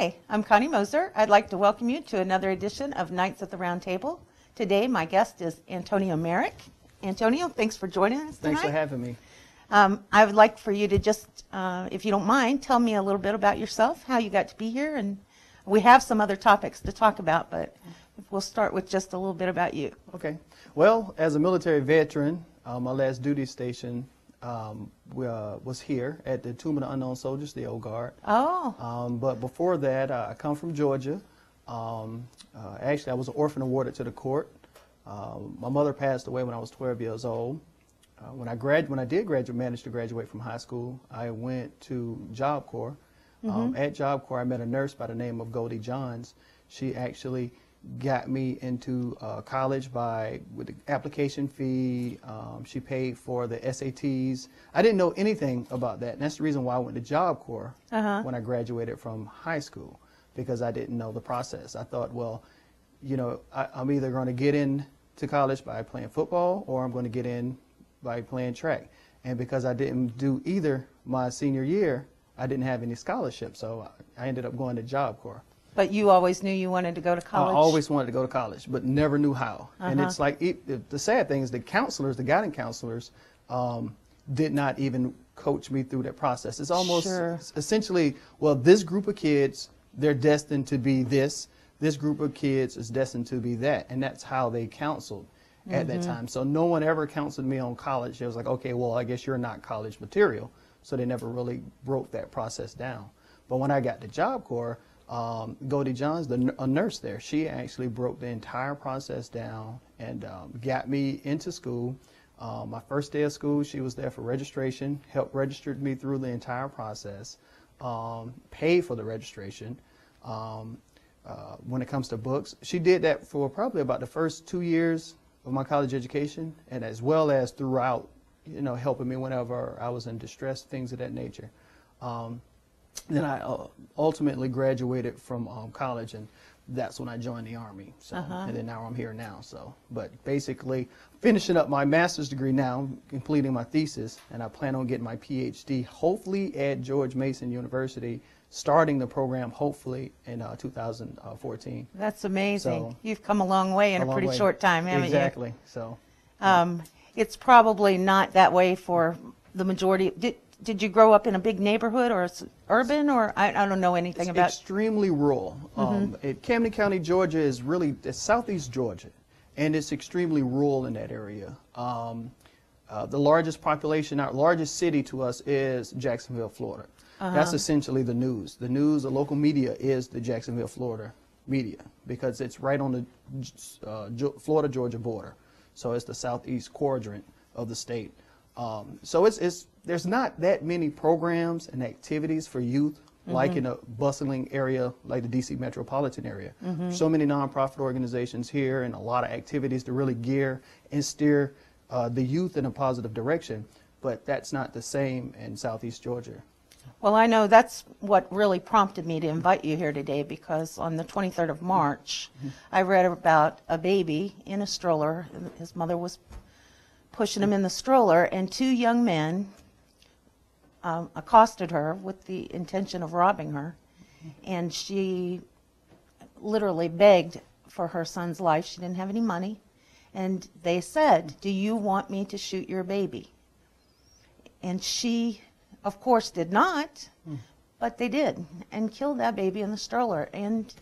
Hi, I'm Connie Moser. I'd like to welcome you to another edition of Nights at the Round Table. Today, my guest is Antonio Merrick. Antonio, thanks for joining us tonight. Thanks for having me. I would like for you to just, if you don't mind, tell me a little bit about yourself, how you got to be here, and we have some other topics to talk about, but we'll start with just a little bit about you. Okay. Well, as a military veteran, my last duty station was here at the Tomb of the Unknown Soldiers, the Old Guard. Oh. But before that, I come from Georgia. Actually, I was an orphan awarded to the court. My mother passed away when I was 12 years old. When I did manage to graduate from high school, I went to Job Corps. At Job Corps, I met a nurse by the name of Goldie Johns. She actually got me into college with the application fee. She paid for the SATs. I didn't know anything about that, and that's the reason why I went to Job Corps when I graduated from high school, because I didn't know the process. I thought, well, you know, I'm either going to get into college by playing football or I'm going to get in by playing track. And because I didn't do either my senior year, I didn't have any scholarship, so I ended up going to Job Corps. But you always knew you wanted to go to college? I always wanted to go to college, but never knew how. And it's like, the sad thing is the guidance counselors, did not even coach me through that process. It's almost essentially, well, this group of kids, they're destined to be this. This group of kids is destined to be that. And that's how they counseled at that time. So no one ever counseled me on college. It was like, okay, well, I guess you're not college material. So they never really broke that process down. But when I got to Job Corps, Goldie Johns, a nurse there, she actually broke the entire process down and got me into school. My first day of school, she was there for registration, helped register me through the entire process, paid for the registration. When it comes to books, she did that for probably about the first 2 years of my college education, and as well as throughout, you know, helping me whenever I was in distress, things of that nature. Then I ultimately graduated from college, and that's when I joined the Army. So, and then now I'm here now. So, but basically finishing up my master's degree now, completing my thesis, and I plan on getting my PhD, hopefully at George Mason University, starting the program hopefully in 2014. That's amazing. So, you've come a long way in a pretty short time, haven't you? Exactly. So, it's probably not that way for the majority. Did you grow up in a big neighborhood, or urban, or I don't know anything about? It's extremely rural. Camden County Georgia is really southeast Georgia, and it's extremely rural in that area. The largest population, our largest city to us is Jacksonville, Florida. That's essentially the news. The local media is the Jacksonville, Florida media, because it's right on the Florida-Georgia border. So it's the southeast quadrant of the state. So there's not that many programs and activities for youth like in a bustling area like the DC metropolitan area. So many nonprofit organizations here and a lot of activities to really gear and steer the youth in a positive direction, but that's not the same in southeast Georgia. Well, I know that's what really prompted me to invite you here today, because on the 23rd of March, I read about a baby in a stroller. His mother was pushing him in the stroller, and two young men accosted her with the intention of robbing her, and she literally begged for her son's life. She didn't have any money, and they said, "Do you want me to shoot your baby?" And she, of course, did not, but they did, and killed that baby in the stroller. And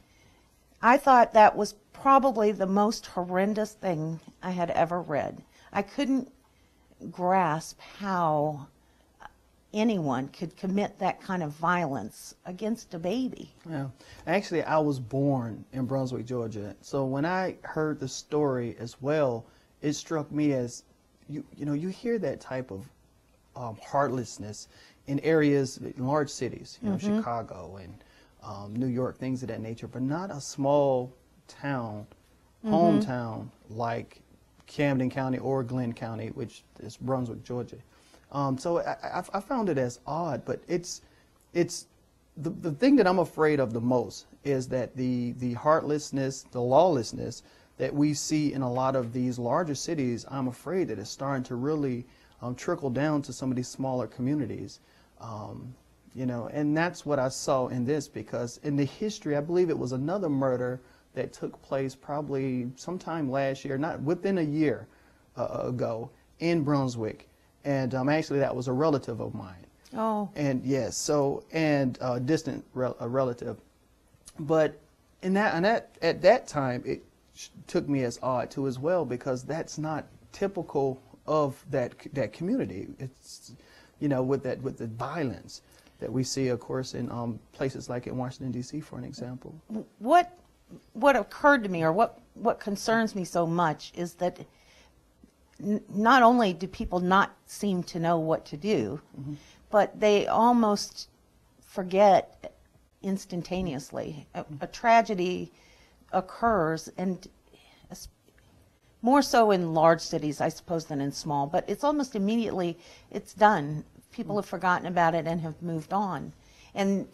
I thought that was probably the most horrendous thing I had ever read. I couldn't grasp how anyone could commit that kind of violence against a baby. Yeah, actually, I was born in Brunswick, Georgia. So when I heard the story as well, it struck me as, you know, you hear that type of heartlessness in areas, in large cities, you know, Chicago and New York, things of that nature, but not a small town, hometown like Camden County or Glenn County, which is Brunswick, Georgia. So I found it as odd, but it's the thing that I'm afraid of the most is that the heartlessness, the lawlessness that we see in a lot of these larger cities, I'm afraid that it's starting to really trickle down to some of these smaller communities. You know, and that's what I saw in this, because in the history, I believe it was another murder that took place probably sometime last year, not within a year ago, in Brunswick. And actually that was a relative of mine. Oh. And yes, so, and a distant relative. But at that time, it took me as odd too as well, because that's not typical of that community. It's, you know, with the violence that we see, of course, in places like in Washington, D.C., for an example. What occurred to me, or what concerns me so much, is that not only do people not seem to know what to do, but they almost forget instantaneously. A tragedy occurs, and more so in large cities, I suppose, than in small, but it's almost immediately, it's done. People have forgotten about it and have moved on. And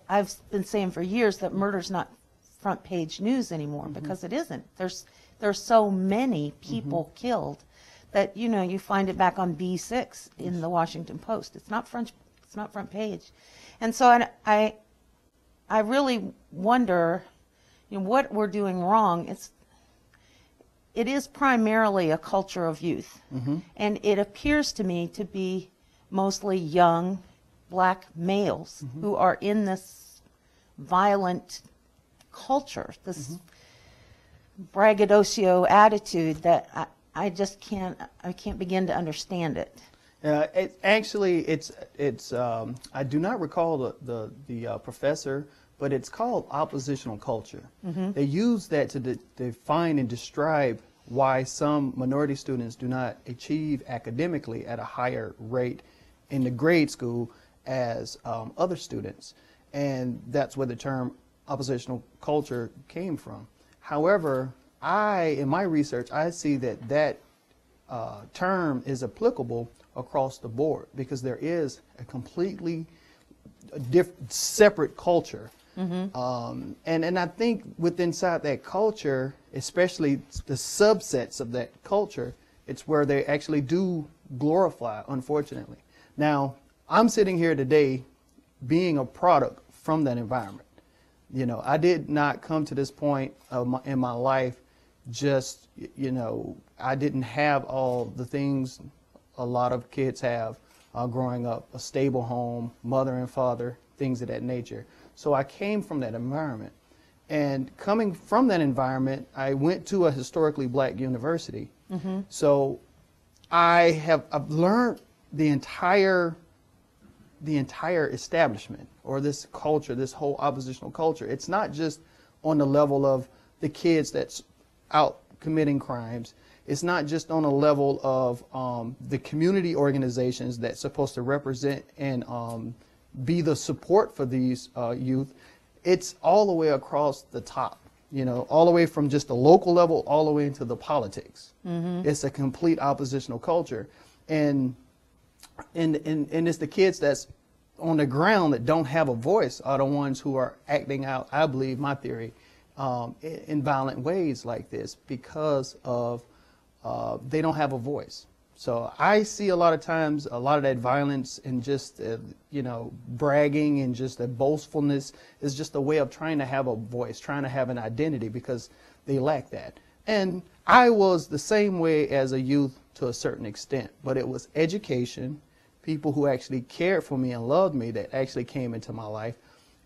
I've been saying for years that murder's not front page news anymore, because it isn't. There's so many people killed that, you know, you find it back on B6 in the Washington Post. It's not front page. And so I really wonder, you know, what we're doing wrong. It is primarily a culture of youth. And it appears to me to be mostly young black males who are in this violent culture, this braggadocio attitude that I just can't begin to understand it. It's I do not recall the professor, but it's called oppositional culture. They use that to define and describe why some minority students do not achieve academically at a higher rate in the grade school as other students. And that's where the term oppositional culture came from. However, in my research, I see that term is applicable across the board, because there is a completely separate culture. And I think inside that culture, especially the subsets of that culture, it's where they actually do glorify, unfortunately. Now, I'm sitting here today being a product from that environment. You know, I did not come to this point in my life just, you know, I didn't have all the things a lot of kids have growing up, a stable home, mother and father, things of that nature. So I came from that environment. And coming from that environment, I went to a historically black university. So I've learned the entire establishment, or this culture, this whole oppositional culture. It's not just on the level of the kids that's out committing crimes. It's not just on a level of the community organizations that's supposed to represent and be the support for these youth. It's all the way across the top, you know, all the way from just the local level all the way into the politics. It's a complete oppositional culture. And it's the kids that's on the ground that don't have a voice are the ones who are acting out, I believe, my theory, in violent ways like this, because of they don't have a voice. So I see a lot of times a lot of that violence and just you know, bragging and just the boastfulness is just a way of trying to have a voice, trying to have an identity, because they lack that. And I was the same way as a youth to a certain extent, but it was education, people who actually cared for me and loved me that actually came into my life.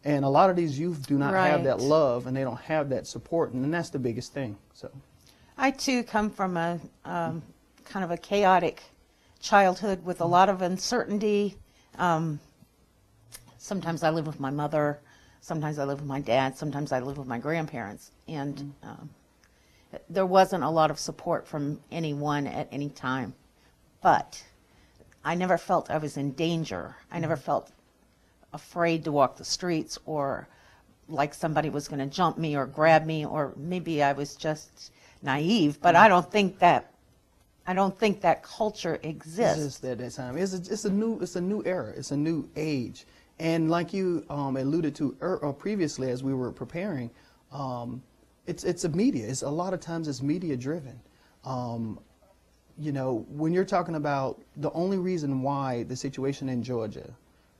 And a lot of these youth do not have that love, and they don't have that support, and that's the biggest thing. So I too come from a kind of a chaotic childhood with a lot of uncertainty. Sometimes I live with my mother, sometimes I live with my dad, sometimes I live with my grandparents, and there wasn't a lot of support from anyone at any time. But I never felt I was in danger. I never felt afraid to walk the streets, or like somebody was going to jump me or grab me, or maybe I was just naive, but I don't think that culture exists at that time. It's a new era. It's a new age. And like you alluded to previously as we were preparing, it's a media. It's a lot of times it's media driven. You know, when you're talking about the only reason why the situation in Georgia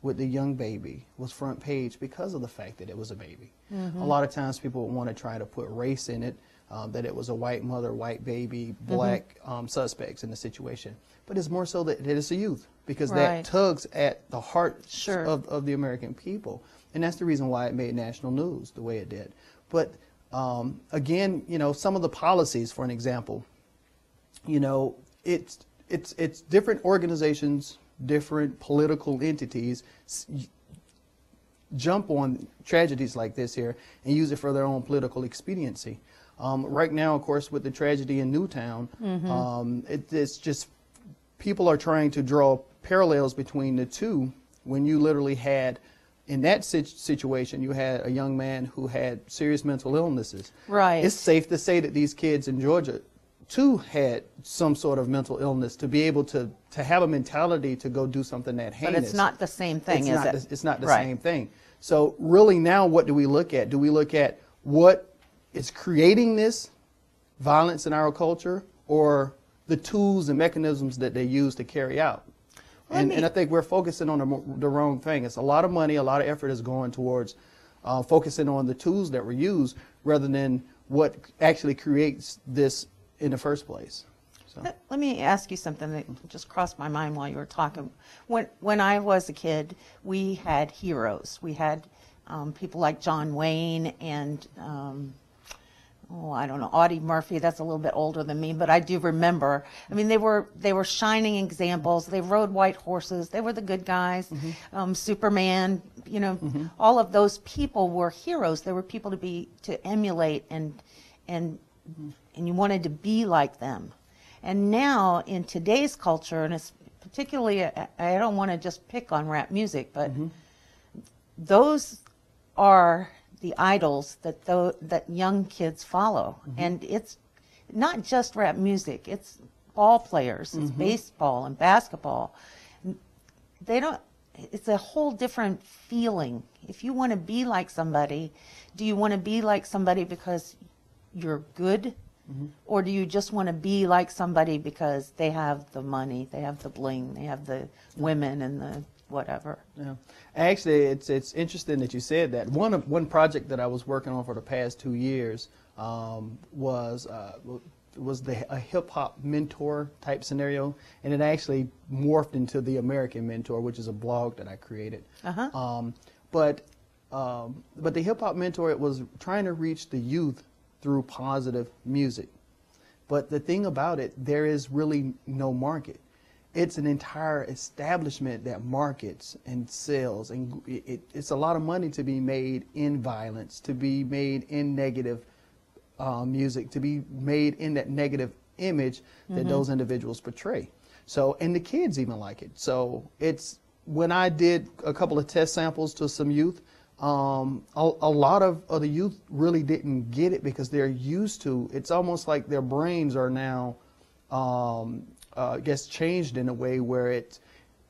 with the young baby was front page because of the fact that it was a baby. A lot of times people would want to try to put race in it, that it was a white mother, white baby, black suspects in the situation. But it's more so that it's a youth, because that tugs at the heart of the American people. And that's the reason why it made national news the way it did. But again, you know, some of the policies, for an example, you know, it's different organizations, different political entities jump on tragedies like this here and use it for their own political expediency. Right now, of course, with the tragedy in Newtown, it's just people are trying to draw parallels between the two, when you literally had, in that situation, you had a young man who had serious mental illnesses. Right. It's safe to say that these kids in Georgia too had some sort of mental illness to be able to have a mentality to go do something that heinous. But it's not the same thing, is it? It's not the same thing. So really now what do we look at? Do we look at what is creating this violence in our culture, or the tools and mechanisms that they use to carry out? And I think we're focusing on the wrong thing. It's a lot of money, a lot of effort is going towards focusing on the tools that were used rather than what actually creates this in the first place. So. Let me ask you something that just crossed my mind while you were talking. When I was a kid, we had heroes. We had people like John Wayne and, I don't know, Audie Murphy. That's a little bit older than me, but I do remember. I mean, they were shining examples. They rode white horses. They were the good guys. Superman, you know, all of those people were heroes. They were people to emulate, and you wanted to be like them. And now in today's culture, and it's particularly, I don't want to just pick on rap music, but those are the idols that young kids follow. And it's not just rap music, it's ball players, it's baseball and basketball. It's a whole different feeling. If you want to be like somebody, do you want to be like somebody because you're good? Or do you just want to be like somebody because they have the money, they have the bling, they have the women and the whatever? Yeah, actually, it's interesting that you said that. One project that I was working on for the past 2 years was a hip hop mentor type scenario, and it actually morphed into the American Mentor, which is a blog that I created. But the hip hop mentor, it was trying to reach the youth through positive music. But the thing about it, there is really no market. It's an entire establishment that markets and sells, and it's a lot of money to be made in violence, to be made in negative music, to be made in that negative image that those individuals portray. So, and the kids even like it. So it's, when I did a couple of test samples to some youth, a lot of the youth really didn't get it because they're used to, it's almost like their brains are now, I guess, changed in a way where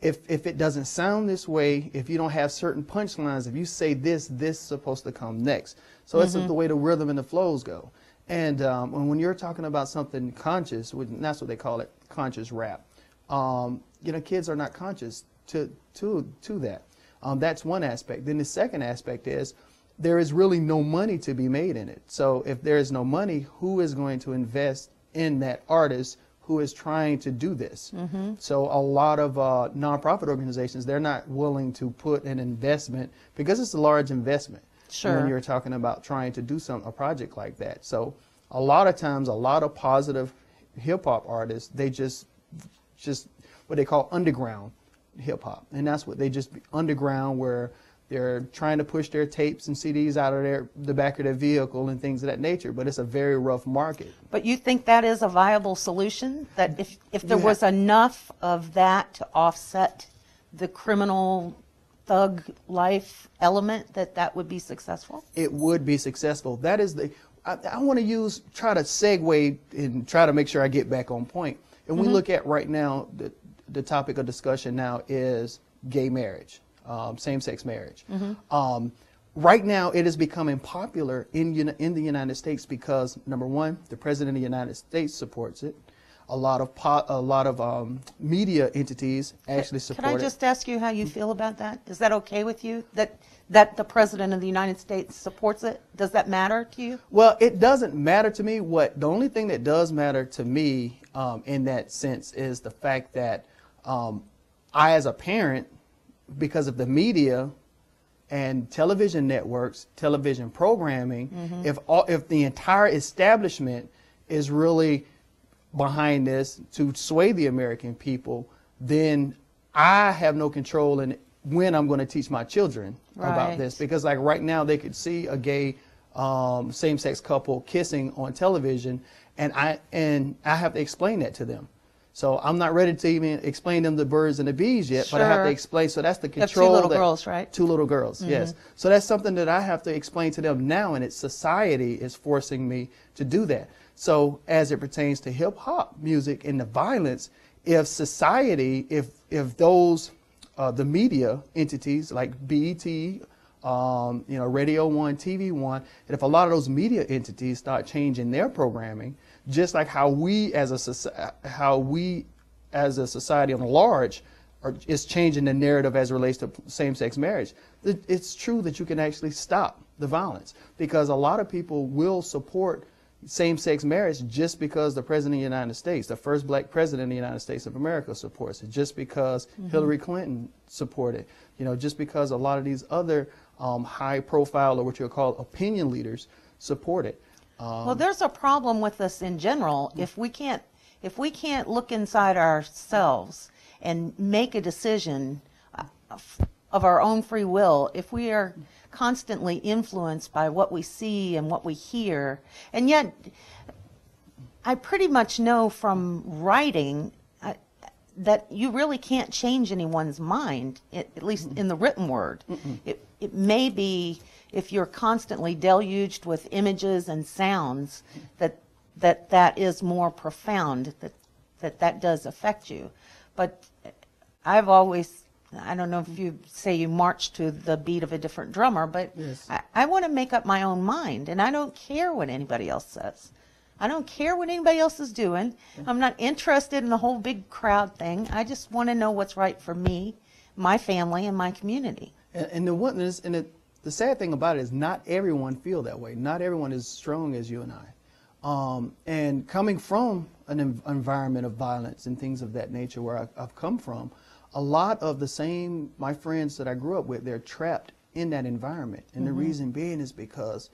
if it doesn't sound this way, if you don't have certain punchlines, if you say this is supposed to come next. So it's the way the rhythm and the flows go. And when you're talking about something conscious, that's what they call it, conscious rap. You know, kids are not conscious to that. That's one aspect. Then the second aspect is there is really no money to be made in it. So if there is no money, who is going to invest in that artist who is trying to do this? So a lot of nonprofit organizations, they're not willing to put an investment because it's a large investment. When you're talking about trying to do a project like that. So a lot of times, a lot of positive hip hop artists, they just what they call underground hip hop, and that's what they just underground, where they're trying to push their tapes and CDs out of the back of their vehicle and things of that nature. But it's a very rough market. But you think that is a viable solution? That if there was enough of that to offset the criminal thug life element, that would be successful? It would be successful. That is I want to try to segue and try to make sure I get back on point. And we look at right now, the topic of discussion now is gay marriage, same-sex marriage. Right now, it is becoming popular in the United States because, number one, the President of the United States supports it. A lot of media entities actually support it. Can I just ask you how you feel about that? Is that okay with you, that the President of the United States supports it? Does that matter to you? Well, it doesn't matter to me. The only thing that does matter to me in that sense is the fact that I, as a parent, because of the media and television networks, television programming, if the entire establishment is really behind this to sway the American people, then I have no control in when I'm going to teach my children about this. Because like right now they could see a gay same-sex couple kissing on television, and I have to explain that to them. So I'm not ready to even explain them the birds and the bees yet, but I have to explain. So that's the control. You have 2 little girls, right? 2 little girls, yes. So that's something that I have to explain to them now, and it's society is forcing me to do that. So as it pertains to hip hop music and the violence, if society, if those the media entities like BET, Radio 1, TV 1, and if a lot of those media entities start changing their programming, just like how we as a society on large is changing the narrative as it relates to same-sex marriage, it's true that you can actually stop the violence, because a lot of people will support same-sex marriage just because the President of the United States, the first black president of the United States of America, supports it, just because Hillary Clinton supported it, just because a lot of these other high-profile, or what you'll call opinion leaders, support it. Well, there's a problem with us in general. If we can't look inside ourselves and make a decision of our own free will, if we are constantly influenced by what we see and what we hear, and yet I pretty much know from writing that you really can't change anyone's mind, at least in the written word. It may be, if you're constantly deluged with images and sounds, that is more profound, that does affect you. But I've always, I don't know if you say you march to the beat of a different drummer, but yes. I want to make up my own mind, and I don't care what anybody else says. I don't care what anybody else is doing. I'm not interested in the whole big crowd thing. I just want to know what's right for me, my family, and my community. And the sad thing about it is not everyone feel that way. Not everyone is strong as you and I. And coming from an environment of violence and things of that nature where I've come from, a lot of my friends that I grew up with, they're trapped in that environment. And the reason being is because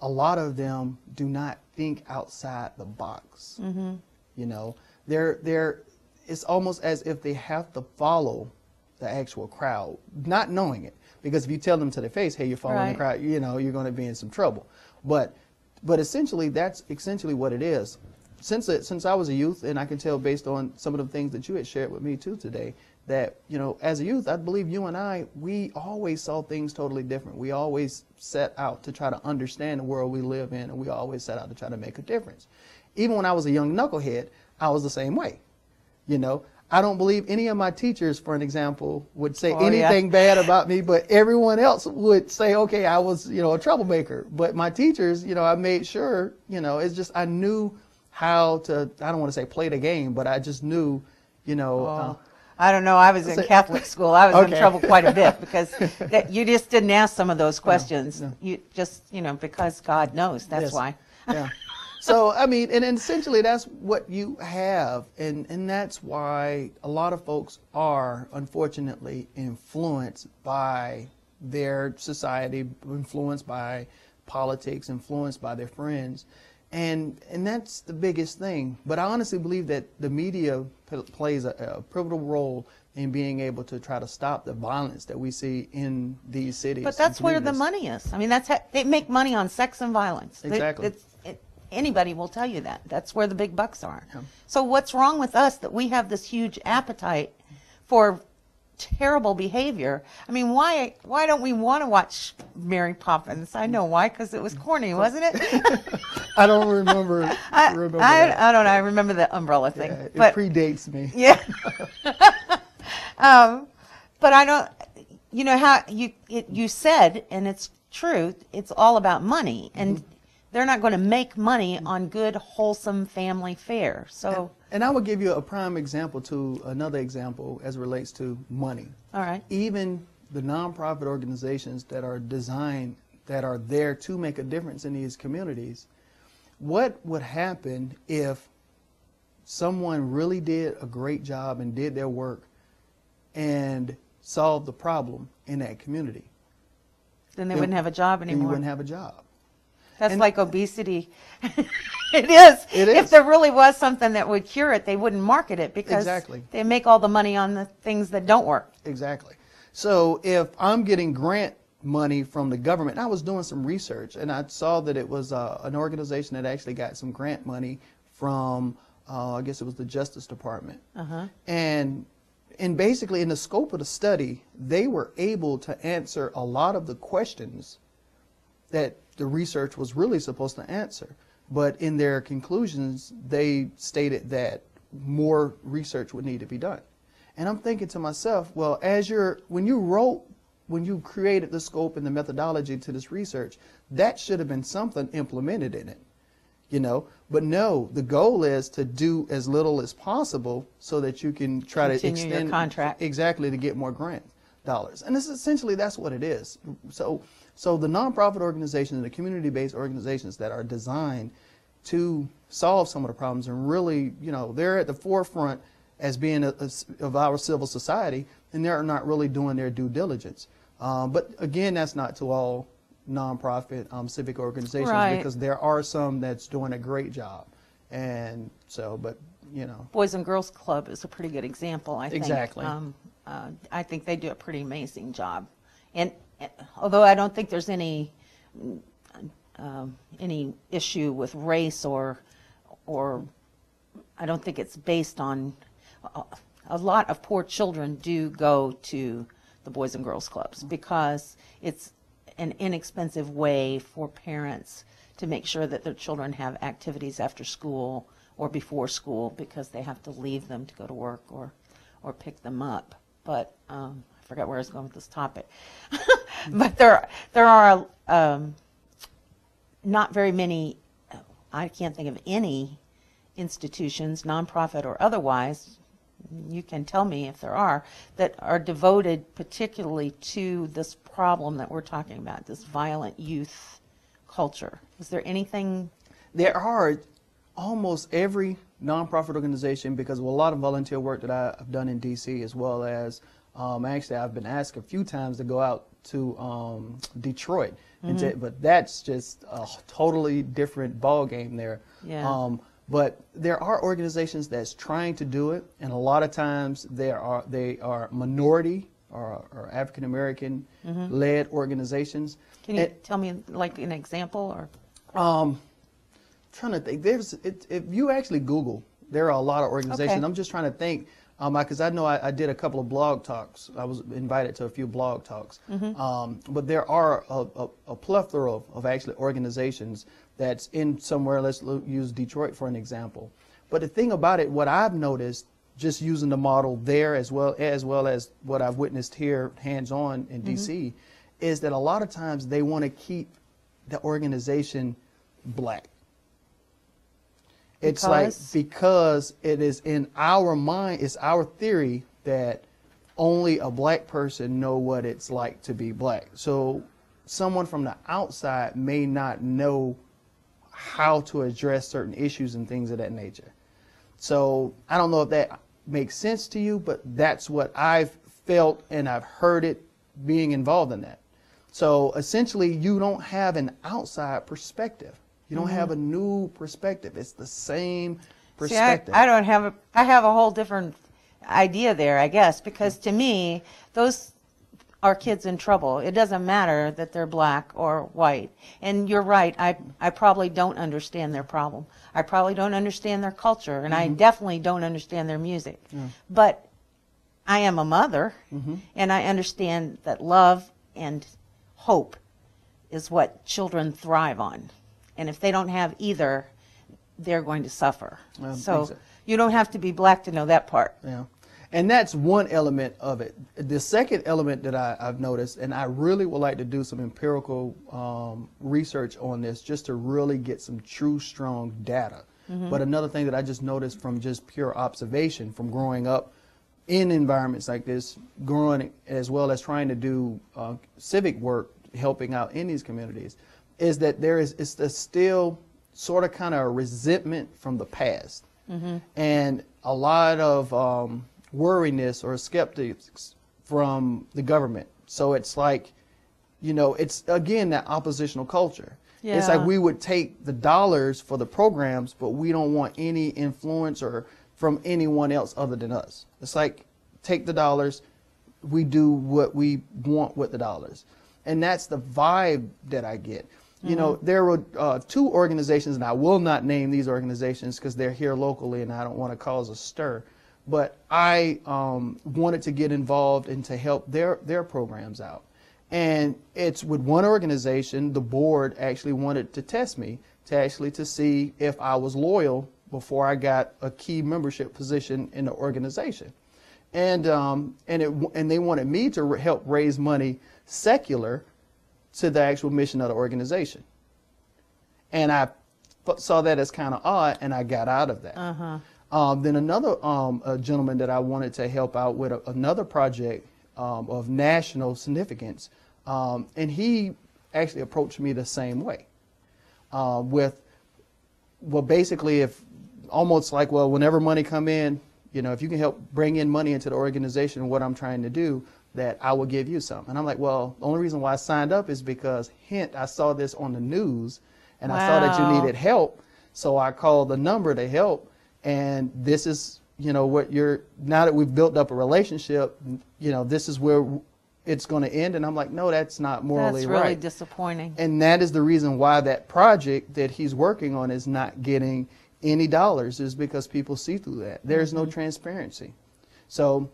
a lot of them do not think outside the box. It's almost as if they have to follow the actual crowd, not knowing it. Because if you tell them to their face, hey, you're following the crowd, you're going to be in some trouble. But essentially, that's essentially what it is. Since I was a youth, and I can tell based on some of the things that you had shared with me too today, that, as a youth, I believe you and I, we always saw things totally different. We always set out to try to understand the world we live in, and we always set out to try to make a difference. Even when I was a young knucklehead, I was the same way. I don't believe any of my teachers, for an example, would say anything bad about me, but everyone else would say, okay, I was, a troublemaker. But my teachers, I made sure, it's just, I knew how to, I don't want to say play the game, but I just knew, I don't know. I was in Catholic school. I was in trouble quite a bit because you just didn't ask some of those questions. No. You just, because God knows. That's why. Yeah. So, and essentially that's what you have. And that's why a lot of folks are, unfortunately, influenced by their society, influenced by politics, influenced by their friends. And that's the biggest thing. But I honestly believe that the media plays a pivotal role in being able to try to stop the violence that we see in these cities. But that's where the money is. That's they make money on sex and violence. Exactly. Anybody will tell you that. That's where the big bucks are. Yeah. So what's wrong with us that we have this huge appetite for terrible behavior? Why don't we want to watch Mary Poppins? I know why, because it was corny, wasn't it? I don't remember. I don't know. I remember the umbrella thing. Yeah, it predates me. Yeah. But I don't. How you said, and it's true. It's all about money, and they're not going to make money on good, wholesome family fare. So, and I would give you a prime example to another example as it relates to money. All right. Even the nonprofit organizations that are designed, that are there to make a difference in these communities, what would happen if someone really did a great job and did their work and solved the problem in that community? Then they wouldn't have a job anymore. Then you wouldn't have a job. That's like obesity. It is. It is. If there really was something that would cure it, they wouldn't market it because they make all the money on the things that don't work. Exactly. So if I'm getting grant money from the government, I was doing some research and I saw that it was an organization that actually got some grant money from, I guess it was the Justice Department. And basically in the scope of the study, they were able to answer a lot of the questions that the research was really supposed to answer. But in their conclusions, they stated that more research would need to be done. And I'm thinking to myself, well, when you created the scope and the methodology to this research, that should have been something implemented in it, you know. But no, the goal is to do as little as possible so that you can try to extend your contract. Exactly, to get more grant dollars. And essentially that's what it is. So the nonprofit organizations and the community-based organizations that are designed to solve some of the problems and really, you know, they're at the forefront as being of our civil society, and they're not really doing their due diligence. But again, that's not to all nonprofit civic organizations, because there are some that's doing a great job. And so, but, you know. Boys and Girls Club is a pretty good example, I think. Exactly. I think they do a pretty amazing job. And although I don't think there's any issue with race or I don't think it's based on, a lot of poor children do go to the Boys and Girls Clubs because it's an inexpensive way for parents to make sure that their children have activities after school or before school, because they have to leave them to go to work or pick them up. But I forgot where I was going with this topic. But there are not very many, I can't think of any institutions, nonprofit or otherwise, you can tell me if there are, that are devoted particularly to this problem that we're talking about, this violent youth culture. Is there anything? There are almost every nonprofit organization, because of a lot of volunteer work that I've done in D.C., as well as actually I've been asked a few times to go out to Detroit, but that's just a totally different ball game there. Yeah. But there are organizations that's trying to do it, and a lot of times they are minority or African American led organizations. Can you tell me like an example or? Trying to think. If you actually Google, there are a lot of organizations. Okay. I'm just trying to think, because I know I did a couple of blog talks. I was invited to a few blog talks. But there are a plethora of actually organizations that's in somewhere. Let's use Detroit for an example. But the thing about it, what I've noticed, just using the model there as well as what I've witnessed here hands-on in D.C., is that a lot of times they want to keep the organization black. It's because it is in our mind, it's our theory that only a black person know what it's like to be black. So someone from the outside may not know how to address certain issues and things of that nature. So I don't know if that makes sense to you, but that's what I've felt, and I've heard it being involved in that. So essentially, you don't have an outside perspective. You don't have a new perspective. It's the same perspective. See, I have a whole different idea there, I guess, because to me, those are kids in trouble. It doesn't matter that they're black or white. And you're right, I probably don't understand their problem. I probably don't understand their culture, and I definitely don't understand their music. But I am a mother, and I understand that love and hope is what children thrive on. And if they don't have either, they're going to suffer. So you don't have to be black to know that part. Yeah. And that's one element of it. The second element that I've noticed, and I really would like to do some empirical research on this just to really get some true, strong data. But another thing that I just noticed from just pure observation from growing up in environments like this, growing as well as trying to do civic work, helping out in these communities, is that it's still sort of kind of a resentment from the past. And a lot of worriness or skeptics from the government. So it's like, you know, it's again that oppositional culture. Yeah. It's like we would take the dollars for the programs, but we don't want any influence or from anyone else other than us. It's like, take the dollars, we do what we want with the dollars. And that's the vibe that I get. You know, there were two organizations, and I will not name these organizations because they're here locally and I don't want to cause a stir. But I wanted to get involved and to help their programs out. And it's with one organization, the board actually wanted to test me to see if I was loyal before I got a key membership position in the organization. And they wanted me to help raise money secular to the actual mission of the organization. And I saw that as kind of odd, and I got out of that. Then another gentleman that I wanted to help out with another project of national significance, and he actually approached me the same way with, well, basically, if almost like, well, whenever money come in, you know, if you can help bring in money into the organization, what I'm trying to do, that I will give you some. And I'm like, well, the only reason why I signed up is because, hint, I saw this on the news, and I saw that you needed help, so I called the number to help. And this is, you know, what now that we've built up a relationship, you know, this is where it's going to end. And I'm like, no, that's not morally right. That's really disappointing. And that is the reason why that project that he's working on is not getting any dollars, is because people see through that. There's no transparency. So,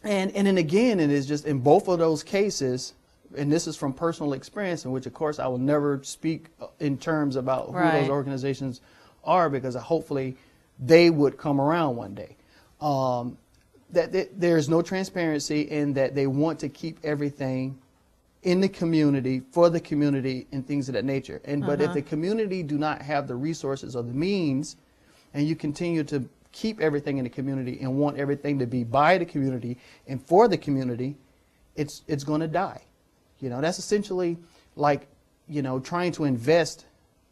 and then again, it is just in both of those cases, and this is from personal experience, in which, of course, I will never speak in terms about who those organizations are, because hopefully they would come around one day. That there's no transparency, in that they want to keep everything in the community, for the community, and things of that nature. And but if the community do not have the resources or the means, and you continue to keep everything in the community and want everything to be by the community and for the community, it's going to die. You know, that's essentially like, you know, trying to invest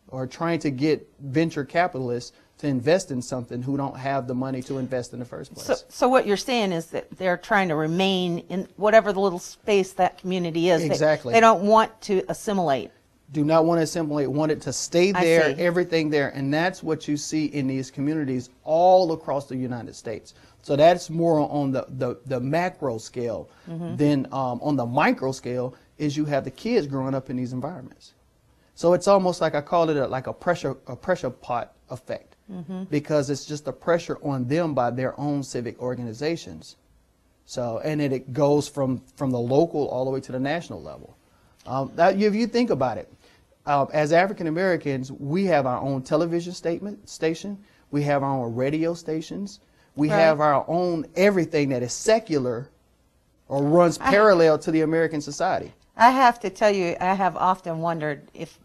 or trying to get venture capitalists to invest in something who don't have the money to invest in the first place. So what you're saying is that they're trying to remain in whatever the little space that community is. Exactly. They don't want to assimilate. Do not want to assimilate, want it to stay there, everything there. And that's what you see in these communities all across the United States. So that's more on the macro scale. Then on the micro scale is you have the kids growing up in these environments. So it's almost like, I call it like a pressure pot effect. Because it's just the pressure on them by their own civic organizations. So, and it goes from the local all the way to the national level. If you think about it, as African Americans, we have our own television station, we have our own radio stations, we have our own everything that is secular or runs parallel to the American society. I have to tell you, I have often wondered if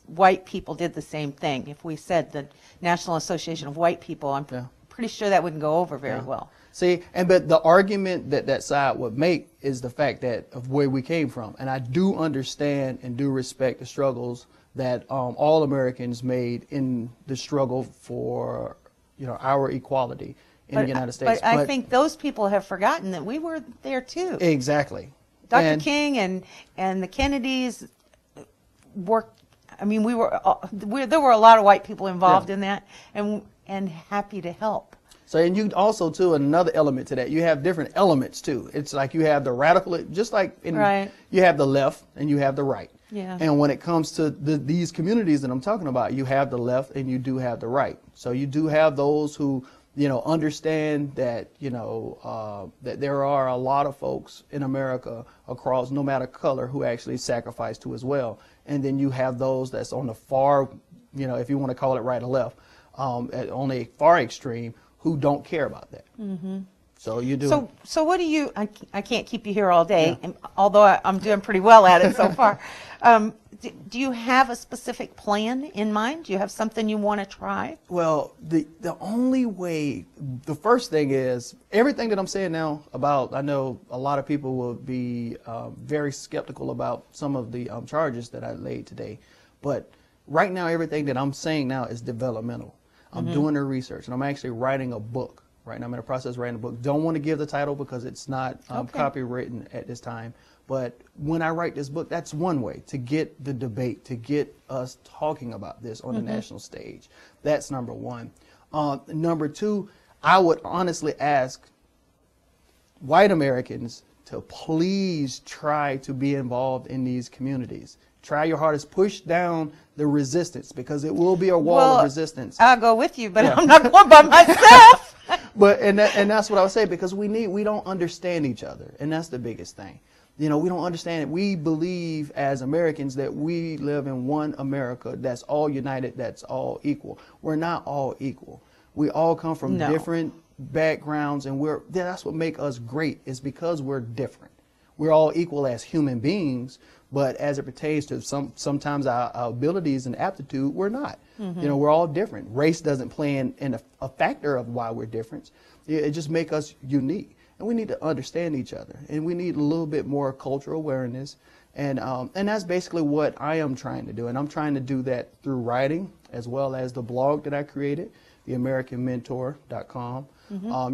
white people did the same thing. If we said the National Association of White People, I'm pretty sure that wouldn't go over very well. See, but the argument that side would make is the fact that of where we came from. And I do understand and do respect the struggles that all Americans made in the struggle for, you know, our equality in the United States. But I think those people have forgotten that we were there too. Exactly. Dr. King and the Kennedys worked. I mean, there were a lot of white people involved in that, and happy to help. So, and you also, too, another element to that, you have different elements, too. It's like you have the radical, just like you have the left and you have the right. Yeah. And when it comes to these communities that I'm talking about, you have the left and you do have the right. So you do have those who, you know, understand that, you know, that there are a lot of folks in America across, no matter color, who actually sacrifice too as well. And then you have those that's on the far, you know, if you want to call it right or left, on a far extreme, who don't care about that. So you do. So what do you? I can't keep you here all day, and although I'm doing pretty well at it so far. Do you have a specific plan in mind? Do you have something you want to try? Well, the only way, the first thing is everything that I'm saying now about. I know a lot of people will be very skeptical about some of the charges that I laid today, but right now everything that I'm saying now is developmental. I'm doing the research, and I'm actually writing a book. Right now I'm in the process of writing a book. Don't want to give the title because it's not copywritten at this time. But when I write this book, that's one way to get the debate, to get us talking about this on the national stage. That's number one. Number two, I would honestly ask white Americans to please try to be involved in these communities. Try your hardest, push down the resistance, because it will be a wall of resistance. I'll go with you, but I'm not going by myself. But and that's what I would say, because we don't understand each other, and that's the biggest thing. You know, we don't understand it. We believe as Americans that we live in one America that's all united, that's all equal. We're not all equal. We all come from different backgrounds, and that's what makes us great, is because we're different. We're all equal as human beings, but as it pertains to sometimes our abilities and aptitude, we're not. You know, we're all different. Race doesn't play in a factor of why we're different. It just makes us unique. And we need to understand each other, and we need a little bit more cultural awareness, and that's basically what I am trying to do, and I'm trying to do that through writing as well as the blog that I created, theamericanmentor.com.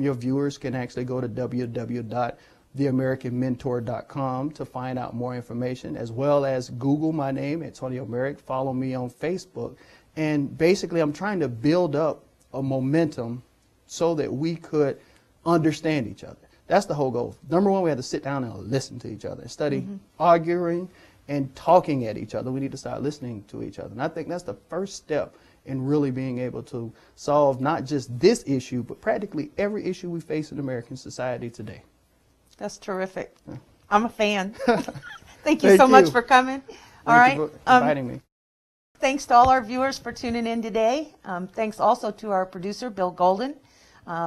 Your viewers can actually go to www.theamericanmentor.com to find out more information, as well as Google my name, Antonio Merrick. Follow me on Facebook, and basically I'm trying to build up a momentum so that we could understand each other. That's the whole goal. Number one, we have to sit down and listen to each other. Instead of arguing and talking at each other, we need to start listening to each other. And I think that's the first step in really being able to solve not just this issue, but practically every issue we face in American society today. That's terrific. I'm a fan. Thank you so much for coming. All right. Thank you for inviting me. Thanks to all our viewers for tuning in today. Thanks also to our producer, Bill Golden.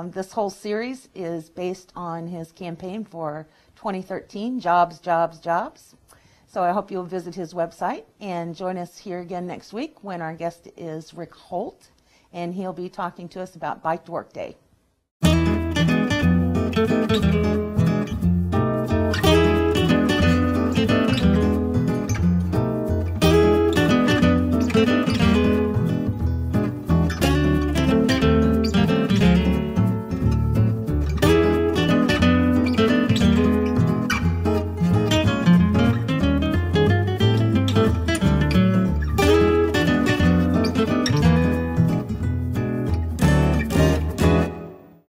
This whole series is based on his campaign for 2013, Jobs, Jobs, Jobs. So I hope you'll visit his website and join us here again next week when our guest is Rick Holt, and he'll be talking to us about Bike to Work Day.